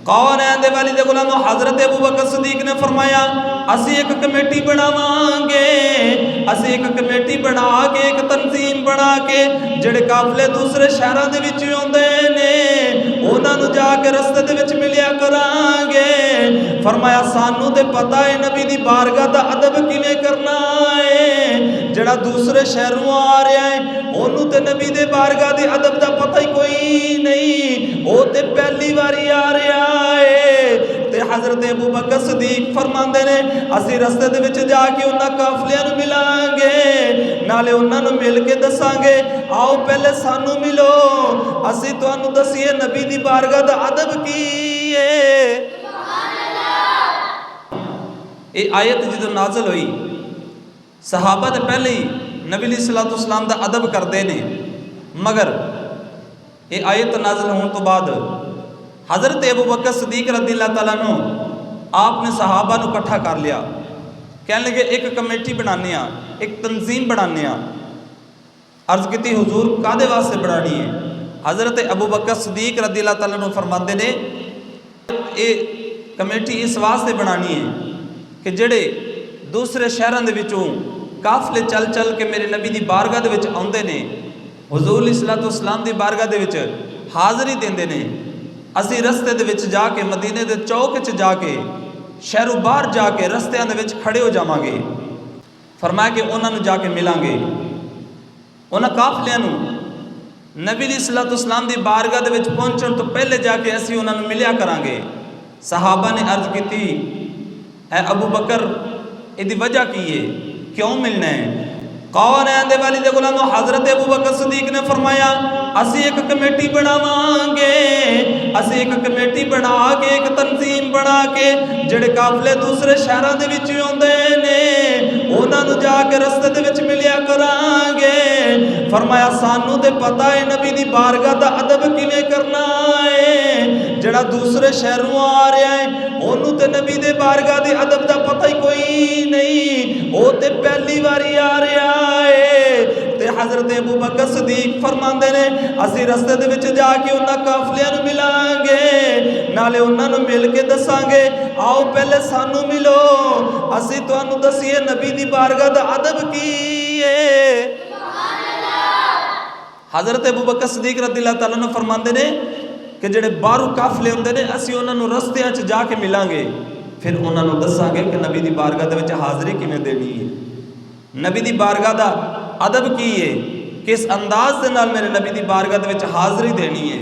कौनैन दे वाली दे गुलामो हज़रत अबू बकर सदीक ने फरमाया असी एक कमेटी बनावांगे, असी एक कमेटी बना के एक तंजीम बना के जिहड़े काफले दूसरे शहरों दे विच आउंदे ने उन्हां नूं जाके रस्ते दे विच मिलिया करांगे। फरमाया सानू ते पता है नबी दी बारगाह दा अदब किवें करना है, जिहड़ा दूसरे शहरों आ रहा है ओनू ते नबी दे बारगाह दे अदब दा पता ही कोई नहीं, ओ ते पहली बारी आ रहा है। ते हज़रत अबू बकर सदीक फरमांदे ने असी रस्ते दे विच जाके उन्हां काफलियां नूं मिलांगे, नाले उन्हां नूं मिल के दसांगे आओ पहले सानू मिलो, असी तुहानू दसीए नबी दी बारगाह दा अदब की है। ये आयत जो नाज़िल हुई सहाबा तो पहले ही नबी सल्लल्लाहु अलैहि वसल्लम दा अदब करते हैं, मगर ये आयत नाज़िल होने तो बाद हज़रत अबू बकर सदीक रज़ियल्लाहु तआला अन्हु आपने सहाबा नूं इकट्ठा कर लिया, कहने लगे एक कमेटी बनाने आ, एक तंजीम बनाने आ। अर्ज़ की हुजूर कादे वास्ते बनानी है? हज़रत अबू बकर सदीक रज़ियल्लाहु तआला अन्हु फरमाते ने ये कमेटी इस वास्ते बनानी है कि जेड़े दूसरे शहरों के विचों काफले चल चल के मेरे नबी की बारगाह दे विच आउंदे ने, हुजूर सल्लल्लाहु अलैहि वसल्लम की बारगाह दे विच हाज़री देंदे ने, असी रस्ते दे विच जाके मदीने दे चौक च जाके शहरों बाहर जाके रस्तियां दे विच खड़े हो जावांगे। फरमाया कि उन्होंने जाके मिलांगे, उन्हां काफलियां नूं नबी सल्लल्लाहु अलैहि वसल्लम की बारगाह दे विच पहुंचण तो पहले जाके असी उन्होंने मिलिया करांगे। सहाबा ने अर्ज की है अबू बकर इसकी वजह की है, क्यों मिलना है? कौनैन दे वाली दे गुलामो हज़रत अबू बकर सदीक ने फरमाया असी एक कमेटी बनावांगे, असी एक कमेटी बना के एक तंजीम बना के जिहड़े काफले दूसरे शहरों दे विच आउंदे ने उन्हां नूं जाके रस्ते दे विच मिलिया करांगे। फरमाया सानू ते पता है नबी दी बारगाह दा अदब किवें करना है, जिहड़ा दूसरे शहरों आ रहा है ओनू ते नबी दे बारगाह दे अदब दा पता ही कोई नहीं, ओ ते पहली बारी आ रहा है। ते हज़रत अबू बकर सदीक फरमांदे ने असी रस्ते दे विच जाके उन्हां काफलियां नूं मिलांगे, नाले उन्हां नूं मिल के दसांगे आओ पहले सानू मिलो, असी तुहानू दसीए नबी दी बारगाह दा अदब की है। हज़रत अबू बकर सदीक रज़ियल्लाहु तआला अन्हु फरमांदे ने कि जिहड़े बाहरों काफले हुंदे ने असी उन्हां नूं रस्तियां च जाके मिलांगे, फिर उन्हां नूं दसांगे कि नबी दी बारगाह दे विच हाज़री किवें देनी है, नबी दी बारगाह दा अदब की है, किस अंदाज दे नाल मेरे नबी दी बारगाह दे विच हाज़री देनी है।